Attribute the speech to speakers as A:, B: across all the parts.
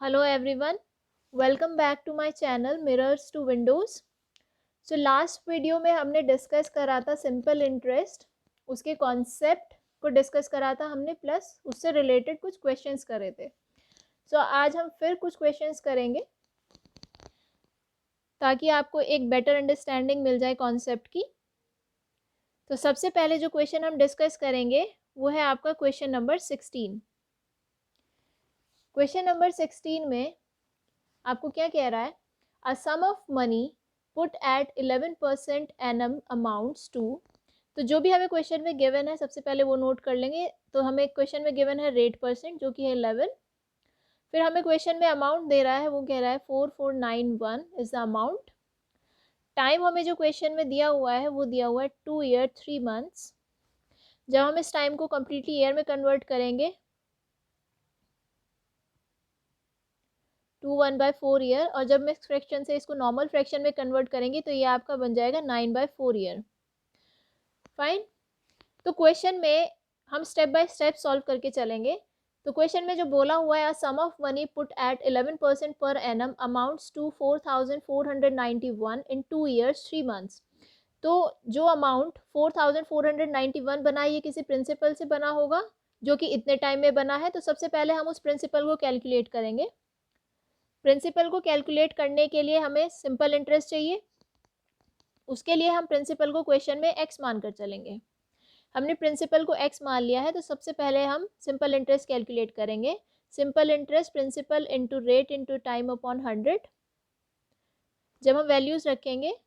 A: Hello everyone, welcome back to my channel Mirrors to Windows. So last video में हमने discuss करा था simple interest, उसके concept को डिस्कस करा था हमने, प्लस उससे रिलेटेड कुछ क्वेश्चंस करे थे. सो आज हम फिर कुछ क्वेश्चंस करेंगे ताकि आपको एक बेटर अंडरस्टैंडिंग मिल जाए कॉन्सेप्ट की. तो सबसे पहले जो क्वेश्चन हम डिस्कस करेंगे वो है आपका क्वेश्चन नंबर 16. क्वेश्चन नंबर 16 में आपको क्या कह रहा है, a sum of money put at 11% annum amounts to. तो जो भी हमें क्वेश्चन में गिवन है सबसे पहले वो नोट कर लेंगे. तो हमें क्वेश्चन में गिवन है रेट परसेंट जो कि है 11. फिर हमें क्वेश्चन में अमाउंट दे रहा है, वो कह रहा है 4491 इज द अमाउंट. टाइम हमें जो क्वेश्चन में दिया हुआ है वो दिया हुआ है 2 ईयर 3 मंथ्स. जब हम इस टाइम को कम्प्लीटली ईयर में कन्वर्ट करेंगे 2 1/4 ईयर, और जब मिक्स फ्रैक्शन से इसको नॉर्मल फ्रैक्शन में कन्वर्ट करेंगे तो ये आपका बन जाएगा 9/4 ईयर. फाइन. तो क्वेश्चन में हम स्टेप बाय स्टेप सॉल्व करके चलेंगे. तो क्वेश्चन में जो बोला हुआ है, sum of money put at 11% per annum amounts to 4491 in 2 years 3 months. तो जो अमाउंट 4491 बना है ये किसी प्रिंसिपल से बना होगा जो कि इतने टाइम में बना है. तो सबसे पहले हम उस प्रिंसिपल को कैलकुलेट करेंगे. प्रिंसिपल को कैलकुलेट करने के लिए हमें सिंपल इंटरेस्ट चाहिए. उसके लिए हम प्रिंसिपल को क्वेश्चन में एक्स मानकर चलेंगे. हमने प्रिंसिपल को एक्स मान लिया है तो सबसे पहले हम सिंपल इंटरेस्ट कैलकुलेट करेंगे. Simple interest principal into rate into time upon 100. जब हम वैल्यूज रखेंगे,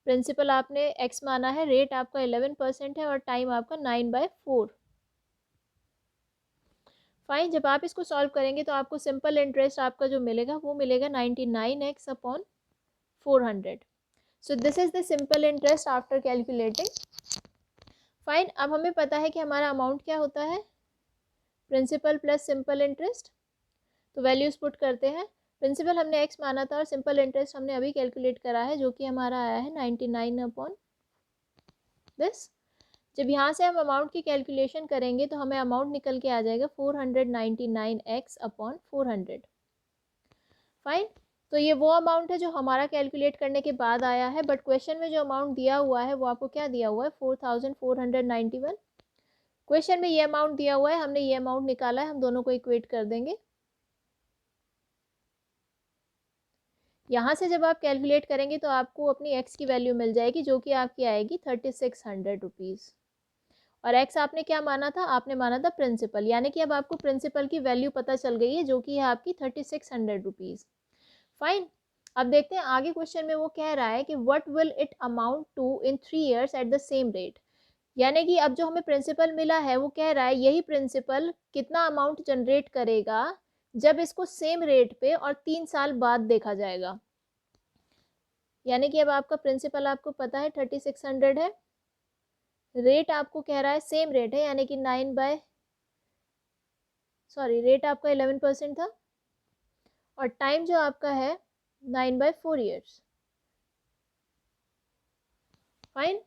A: प्रिंसिपल आपने एक्स माना है, रेट आपका 11% है और टाइम आपका 9/4. फाइन. जब आप इसको सॉल्व करेंगे तो आपको सिंपल इंटरेस्ट आपका जो मिलेगा वो मिलेगा 99x upon 400. So this is the simple interest after calculating. Fine. अब हमें पता है कि हमारा अमाउंट क्या होता है, प्रिंसिपल प्लस सिंपल इंटरेस्ट. तो वैल्यूज पुट करते हैं. प्रिंसिपल हमने एक्स माना था और सिंपल इंटरेस्ट हमने अभी कैलकुलेट करा है जो कि हमारा आया है 99 अपॉन दिस. जब यहाँ से हम अमाउंट की कैलकुलेशन करेंगे तो हमें अमाउंट निकल के आ जाएगा 499x अपॉन 400. फाइन. तो ये वो अमाउंट है जो हमारा कैलकुलेट करने के बाद आया है, बट क्वेश्चन में जो अमाउंट दिया हुआ है वो आपको क्या दिया हुआ है, 4491. क्वेश्चन में ये अमाउंट दिया हुआ है, हमने ये अमाउंट निकाला है, हम दोनों को इक्वेट कर देंगे. यहाँ से जब आप कैलकुलेट करेंगे तो आपको अपनी एक्स की वैल्यू मिल जाएगी जो कि आपकी आएगी 3600 रुपीज़. और एक्स आपने क्या माना था, आपने माना था प्रिंसिपल, यानी कि अब आपको प्रिंसिपल की वैल्यू पता चल गई है जो कि है आपकी 3600 रुपीज़. फाइन. अब देखते हैं आगे क्वेश्चन में वो कह रहा है कि what will it amount to in 3 years at the same rate. यानी कि अब जो हमें प्रिंसिपल मिला है वो कह रहा है यही प्रिंसिपल कितना अमाउंट जनरेट करेगा जब इसको सेम रेट पे और 3 साल बाद देखा जाएगा. यानी कि अब आपका प्रिंसिपल आपको पता है 3600 है, रेट आपको कह रहा है सेम रेट है यानी कि रेट आपका 11% था और टाइम जो आपका है 9/4 ईयर्स. फाइन.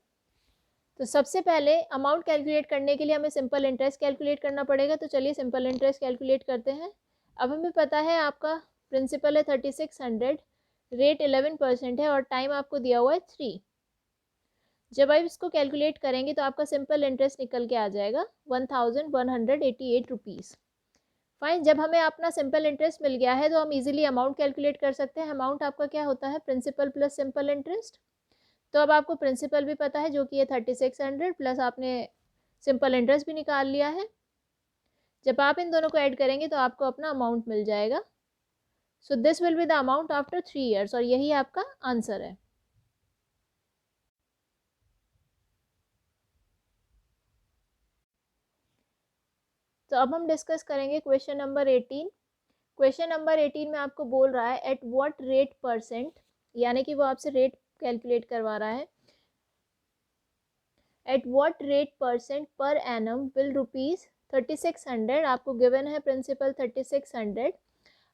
A: तो सबसे पहले अमाउंट कैलकुलेट करने के लिए हमें सिंपल इंटरेस्ट कैलकुलेट करना पड़ेगा. तो चलिए सिंपल इंटरेस्ट कैलकुलेट करते हैं. अब हमें पता है आपका प्रिंसिपल है 3600, रेट 11% है और टाइम आपको दिया हुआ है 3. जब आप इसको कैलकुलेट करेंगे तो आपका सिंपल इंटरेस्ट निकल के आ जाएगा 1188 रुपीज़. फाइन. जब हमें अपना सिंपल इंटरेस्ट मिल गया है तो हम इजीली अमाउंट कैलकुलेट कर सकते हैं. अमाउंट आपका क्या होता है, प्रिंसिपल प्लस सिंपल इंटरेस्ट. तो अब आपको प्रिंसिपल भी पता है जो कि है 3600 प्लस आपने सिंपल इंटरेस्ट भी निकाल लिया है. जब आप इन दोनों को ऐड करेंगे तो आपको अपना अमाउंट मिल जाएगा. So this will be the amount after 3 years और यही आपका आंसर है. तो अब हम डिस्कस करेंगे क्वेश्चन नंबर 18. क्वेश्चन नंबर 18 में आपको बोल रहा है एट व्हाट रेट परसेंट, यानी कि वो आपसे रेट कैलकुलेट करवा रहा है. At what rate percent per annum will rupees 3600, आपको गिवन है प्रिंसिपल 3600,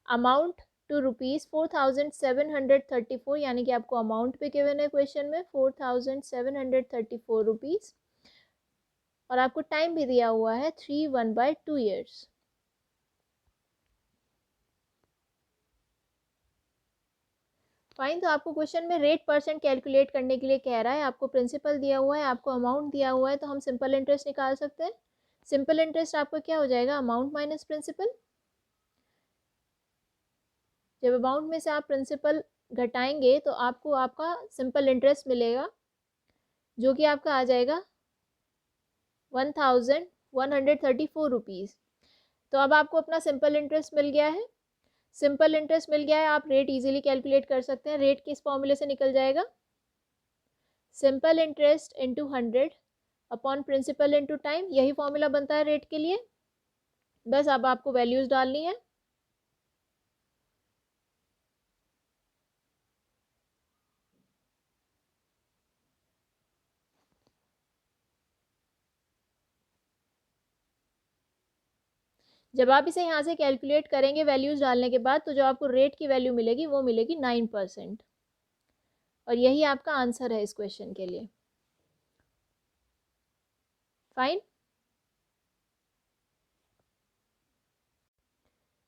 A: अमाउंट टू रुपीज़ 4734, यानी कि आपको अमाउंट भी गिवन है क्वेश्चन में 4734 रुपीज़ और आपको टाइम भी दिया हुआ है 3 1/2 ईयर्स. फाइन, तो आपको क्वेश्चन में रेट परसेंट कैलकुलेट करने के लिए कह रहा है, आपको प्रिंसिपल दिया हुआ है, आपको अमाउंट दिया हुआ है, तो हम सिंपल इंटरेस्ट निकाल सकते हैं। सिंपल इंटरेस्ट आपका क्या हो जाएगा, अमाउंट माइनस प्रिंसिपल। जब अमाउंट में से आप प्रिंसिपल घटाएंगे तो आपको आपका सिंपल इंटरेस्ट मिलेगा, जो कि आपका आ जाएगा 1134 रुपीज़। तो अब आपको अपना सिंपल इंटरेस्ट मिल गया है। सिंपल इंटरेस्ट मिल गया है, आप रेट इजीली कैलकुलेट कर सकते हैं। रेट किस फॉर्मूले से निकल जाएगा, simple interest into 100 upon principal into time, यही फॉर्मूला बनता है रेट के लिए। बस अब आपको वैल्यूज डालनी है। जब आप इसे यहाँ से कैलकुलेट करेंगे वैल्यूज डालने के बाद, तो जो आपको रेट की वैल्यू मिलेगी वो मिलेगी 9%, और यही आपका आंसर है इस क्वेश्चन के लिए। Fine,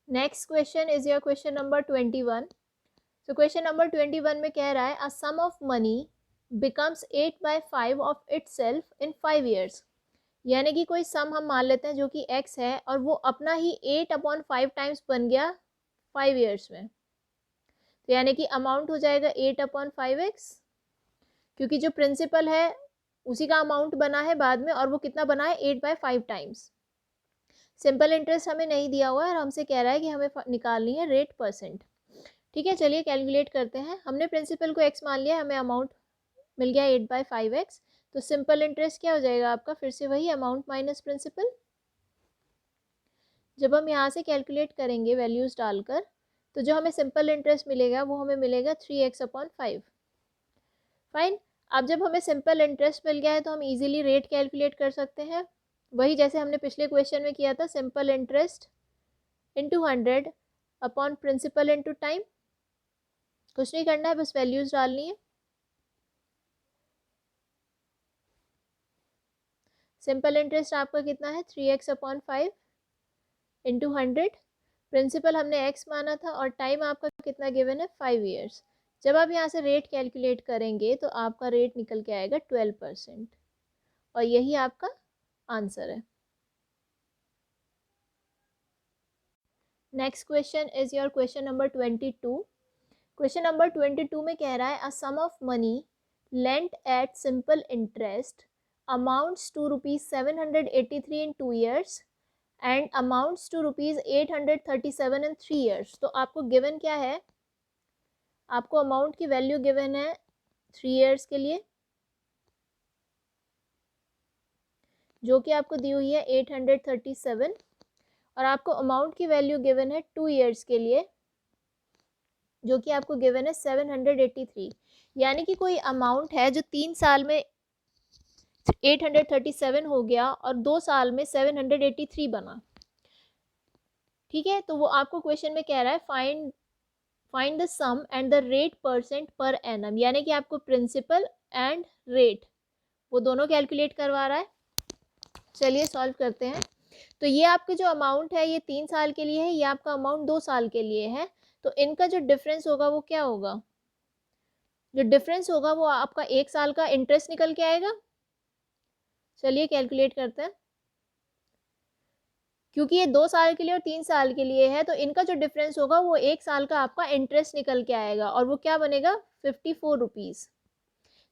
A: next question is your question number 21। तो क्वेश्चन नंबर 21 में कह रहा है, a sum of money becomes 8/5 of itself in 5 years. यानी कि कोई सम हम मान लेते हैं जो कि x है, और वो अपना ही 8/5 टाइम्स बन गया 5 ईयर्स में। तो यानी कि अमाउंट हो जाएगा 8/5x, क्योंकि जो प्रिंसिपल है उसी का अमाउंट बना है बाद में, और वो कितना बना है 8/5 टाइम्स। सिंपल इंटरेस्ट हमें नहीं दिया हुआ है, और हमसे कह रहा है कि हमें निकालनी है रेट परसेंट। ठीक है, चलिए कैलकुलेट करते हैं। हमने प्रिंसिपल को x मान लिया, हमें अमाउंट मिल गया 8/5x। तो सिंपल इंटरेस्ट क्या हो जाएगा आपका, फिर से वही अमाउंट माइनस प्रिंसिपल। जब हम यहाँ से कैलकुलेट करेंगे वैल्यूज़ डालकर, तो जो हमें सिंपल इंटरेस्ट मिलेगा वो हमें मिलेगा 3x/5। फाइन, अब जब हमें सिंपल इंटरेस्ट मिल गया है तो हम इजीली रेट कैलकुलेट कर सकते हैं, वही जैसे हमने पिछले क्वेश्चन में किया था, simple interest into 100 upon principal into time. कुछ नहीं करना है, बस वैल्यूज़ डालनी है। सिंपल इंटरेस्ट आपका कितना है, 3x/5 इंटू 100। प्रिंसिपल हमने x माना था, और टाइम आपका कितना गिवन है, 5 ईयर्स। जब आप यहाँ से रेट कैलकुलेट करेंगे तो आपका रेट निकल के आएगा 12%, और यही आपका आंसर है। Next question is your question number 22। Question number 22 में कह रहा है, a sum of money lent at simple interest amounts to ₹783 in 2 years and amounts to ₹837 in 3 years. तो आपको गिवन क्या है, आपको अमाउंट की वैल्यू गिवन है 3 ईयर्स के लिए, जो कि आपको दी हुई है 837, और आपको अमाउंट की वैल्यू गिवन है 2 ईयर्स के लिए, जो कि आपको गिवन है 783। यानी कि कोई अमाउंट है जो 3 साल में 837 हो गया और 2 साल में 783 बना। ठीक है, तो वो आपको क्वेश्चन में कह रहा है, find the sum and the rate percent per annum. यानी कि आपको प्रिंसिपल एंड रेट वो दोनों कैलकुलेट करवा रहा है। चलिए सॉल्व करते हैं। तो ये आपके जो अमाउंट है ये 3 साल के लिए है, ये आपका अमाउंट 2 साल के लिए है। तो इनका जो डिफरेंस होगा वो क्या होगा, जो डिफरेंस होगा वो आपका 1 साल का इंटरेस्ट निकल के आएगा। चलिए कैलकुलेट करते हैं। क्योंकि ये 2 साल के लिए और 3 साल के लिए है, तो इनका जो डिफरेंस होगा वो 1 साल का आपका इंटरेस्ट निकल के आएगा, और वो क्या बनेगा, 54 rupees.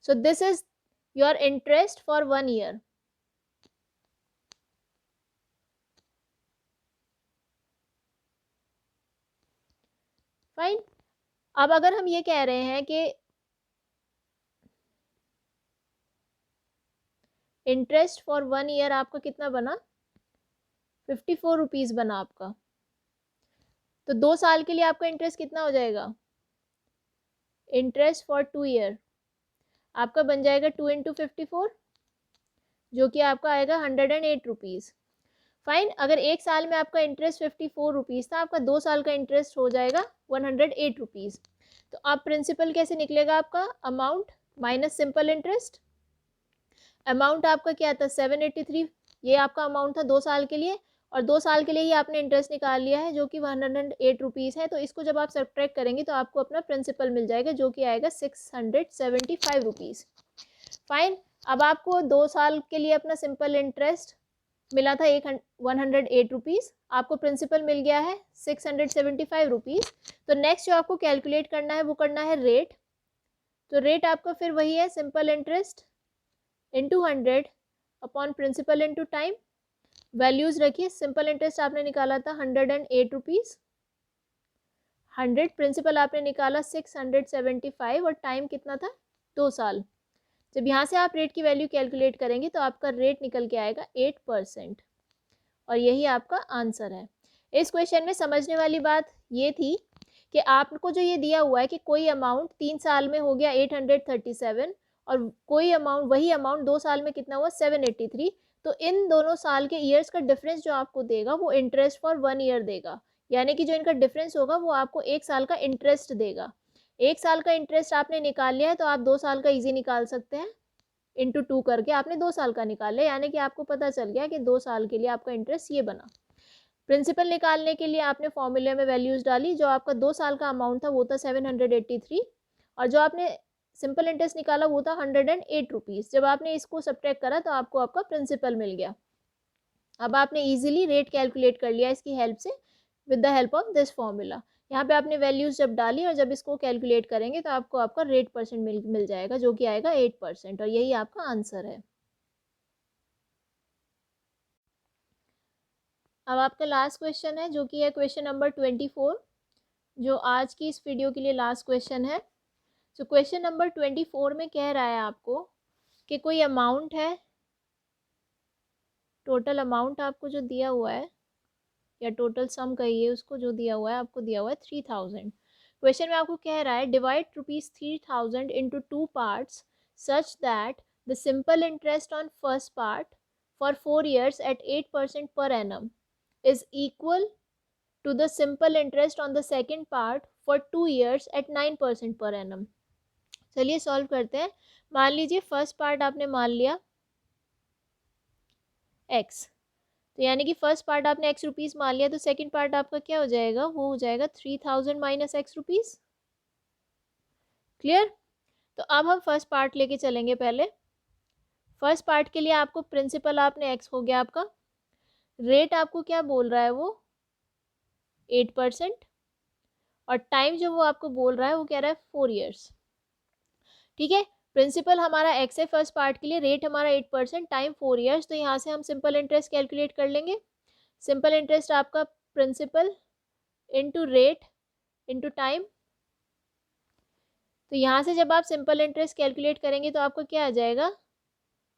A: So this is your interest for 1 year. Fine, अब अगर हम ये कह रहे हैं कि इंटरेस्ट फॉर 1 ईयर आपका कितना बना, 54 रुपीज़ बना आपका, तो 2 साल के लिए आपका इंटरेस्ट कितना हो जाएगा, इंटरेस्ट फॉर 2 ईयर आपका बन जाएगा 2 इंटू 54, जो कि आपका आएगा 108 रुपीज़। फाइन, अगर 1 साल में आपका इंटरेस्ट 54 रुपीज़ था, आपका 2 साल का इंटरेस्ट हो जाएगा 108 रुपीज़। तो अब प्रिंसिपल कैसे निकलेगा आपका, amount minus simple interest. Amount आपका क्या था 783, ये आपका अमाउंट था 2 साल के लिए, और 2 साल के लिए ही आपने इंटरेस्ट निकाल लिया है जो कि 108 रुपीज़ है। तो इसको जब आप सब्ट्रैक्ट करेंगे तो आपको अपना प्रिंसिपल मिल जाएगा जो कि आएगा 675 रुपीज़। फाइन। अब आपको 2 साल के लिए अपना सिंपल इंटरेस्ट मिला था 108 रुपीज़, आपको प्रिंसिपल मिल गया है 675 रुपीज़। तो नेक्स्ट जो आपको कैलकुलेट करना है वो करना है रेट। तो रेट आपका फिर वही है simple interest into 100 upon principal into time. Values रखिए, सिंपल इंटरेस्ट आपने निकाला था 108 रुपीज़, 100 प्रिंसिपल आपने निकाला 675 और टाइम कितना था 2 साल। जब यहाँ से आप रेट की वैल्यू कैलकुलेट करेंगे तो आपका रेट निकल के आएगा 8%, और यही आपका आंसर है। इस क्वेश्चन में समझने वाली बात ये थी कि आपको जो ये दिया हुआ है कि कोई अमाउंट 3 साल में हो गया 837 और कोई अमाउंट, वही अमाउंट 2 साल में कितना हुआ 783, तो इन दोनों साल के ईयर्स का डिफरेंस जो आपको देगा वो इंटरेस्ट फॉर 1 ईयर देगा, यानी कि जो इनका डिफरेंस होगा वो आपको 1 साल का इंटरेस्ट देगा। 1 साल का इंटरेस्ट आपने निकाल लिया है तो आप 2 साल का ईजी निकाल सकते हैं, इंटू 2 करके आपने 2 साल का निकाल लिया, यानी कि आपको पता चल गया कि 2 साल के लिए आपका इंटरेस्ट ये बना। प्रिंसिपल निकालने के लिए आपने फॉर्मूले में वैल्यूज डाली, जो आपका 2 साल का अमाउंट था वो था 783, और जो आपने सिंपल इंटरेस्ट निकाला वो था 108 रुपीज़। जब आपने इसको सब्ट्रैक्ट करा तो आपको आपका प्रिंसिपल मिल गया। अब आपने इजीली रेट कैलकुलेट कर लिया इसकी हेल्प से, with the help of this formula. यहाँ पे आपने वैल्यूज जब डाली और जब इसको कैलकुलेट करेंगे तो आपको आपका रेट परसेंट मिल जाएगा जो कि आएगा 8%, और यही आपका आंसर है। अब आपका लास्ट क्वेश्चन है जो कि है क्वेश्चन नंबर 24, जो आज की इस वीडियो के लिए लास्ट क्वेश्चन है। तो क्वेश्चन नंबर 24 में कह रहा है आपको कि कोई अमाउंट है, टोटल अमाउंट आपको जो दिया हुआ है या टोटल सम कहिए उसको, जो दिया हुआ है आपको दिया हुआ है 3000। क्वेश्चन में आपको कह रहा है divide ₹3000 into 2 parts such that the simple interest on first part for 4 years at 8% per annum is equal to the simple interest on the second part for 2 years at 9% per annum। चलिए solve करते हैं। मान लीजिए first part आपने मान लिया x, तो यानी कि फर्स्ट पार्ट आपने x रुपीज़ मान लिया, तो सेकंड पार्ट आपका क्या हो जाएगा, वो हो जाएगा 3000 माइनस x रुपीज़। क्लियर। तो अब हम फर्स्ट पार्ट लेके चलेंगे। पहले फर्स्ट पार्ट के लिए आपको प्रिंसिपल आपने x हो गया, आपका रेट आपको क्या बोल रहा है वो 8%, और टाइम जो वो आपको बोल रहा है वो कह रहा है 4 years। ठीक है, प्रिंसिपल हमारा एक्स है फर्स्ट पार्ट के लिए, रेट हमारा 8%, टाइम 4 years। तो यहाँ से हम सिंपल इंटरेस्ट कैलकुलेट कर लेंगे। सिंपल इंटरेस्ट आपका principal into rate into time. तो यहाँ से जब आप सिंपल इंटरेस्ट कैलकुलेट करेंगे तो आपको क्या आ जाएगा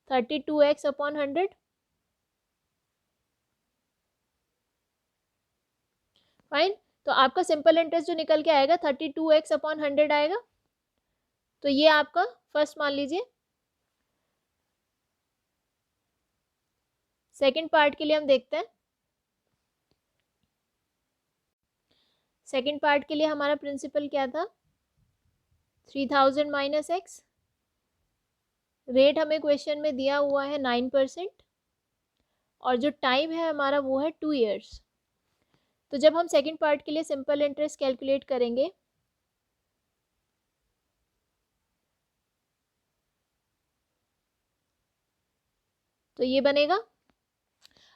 A: 32x अपॉन 100। फाइन। तो आपका सिंपल इंटरेस्ट जो निकल के आएगा 32x अपॉन 100 आएगा। तो ये आपका फर्स्ट मान लीजिए। सेकेंड पार्ट के लिए हम देखते हैं। सेकेंड पार्ट के लिए हमारा प्रिंसिपल क्या था 3000 माइनस एक्स, रेट हमें क्वेश्चन में दिया हुआ है 9%, और जो टाइम है हमारा वो है 2 years। तो जब हम सेकेंड पार्ट के लिए सिंपल इंटरेस्ट कैलकुलेट करेंगे तो ये बनेगा।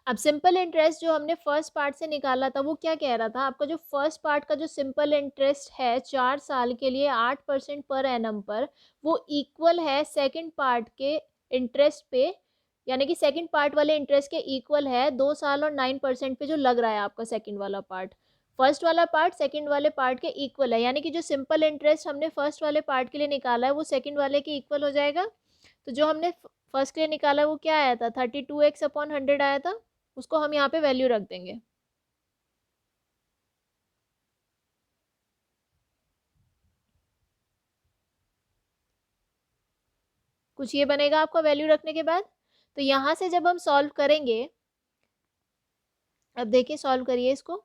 A: अब सिंपल इंटरेस्ट जो हमने फर्स्ट पार्ट से निकाला था वो क्या कह रहा था, आपका जो फर्स्ट पार्ट का जो सिंपल इंटरेस्ट है 4 साल के लिए 8% पर एनम पर, वो इक्वल है सेकेंड पार्ट के इंटरेस्ट पे, यानी कि सेकेंड पार्ट वाले इंटरेस्ट के इक्वल है 2 साल और 9% पे जो लग रहा है आपका सेकेंड वाला पार्ट। फर्स्ट वाला पार्ट सेकेंड वाले पार्ट के इक्वल है, यानी कि जो सिंपल इंटरेस्ट हमने फर्स्ट वाले पार्ट के लिए निकाला है वो सेकेंड वाले के इक्वल हो जाएगा। तो जो हमने फर्स्ट के लिए निकाला वो क्या आया था 32x अपॉन 100 आया था, उसको हम यहाँ पे वैल्यू रख देंगे। कुछ ये बनेगा आपका वैल्यू रखने के बाद। तो यहाँ से जब हम सॉल्व करेंगे, अब देखिए सॉल्व करिए इसको,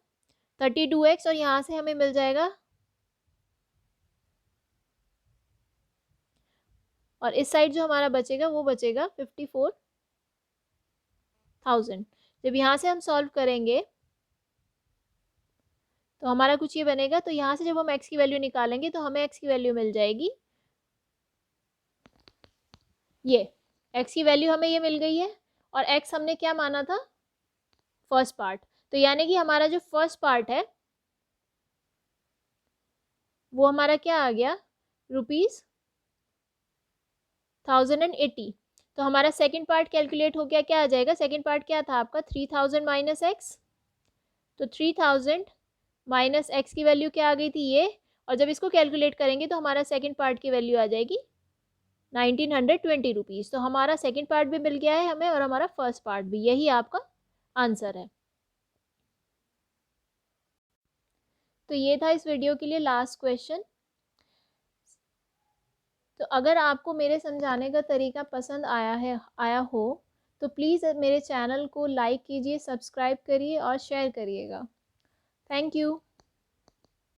A: 32x और यहाँ से हमें मिल जाएगा, और इस साइड जो हमारा बचेगा वो बचेगा 54,000। जब यहाँ से हम सॉल्व करेंगे तो हमारा कुछ ये बनेगा। तो यहाँ से जब हम x की वैल्यू निकालेंगे तो हमें x की वैल्यू मिल जाएगी, ये x की वैल्यू हमें ये मिल गई है। और x हमने क्या माना था, फर्स्ट पार्ट। तो यानी कि हमारा जो फर्स्ट पार्ट है वो हमारा क्या आ गया, ₹1080। तो हमारा सेकंड पार्ट कैलकुलेट हो गया, क्या आ जाएगा, सेकंड पार्ट क्या था आपका 3000 माइनस एक्स। तो 3000 माइनस एक्स की वैल्यू क्या आ गई थी, ये। और जब इसको कैलकुलेट करेंगे तो हमारा सेकंड पार्ट की वैल्यू आ जाएगी ₹1920। तो हमारा सेकंड पार्ट भी मिल गया है हमें और हमारा फर्स्ट पार्ट भी। यही आपका आंसर है। तो ये था इस वीडियो के लिए लास्ट क्वेश्चन। तो अगर आपको मेरे समझाने का तरीका पसंद आया हो तो प्लीज़ मेरे चैनल को लाइक कीजिए, सब्सक्राइब करिए और शेयर करिएगा। Thank you.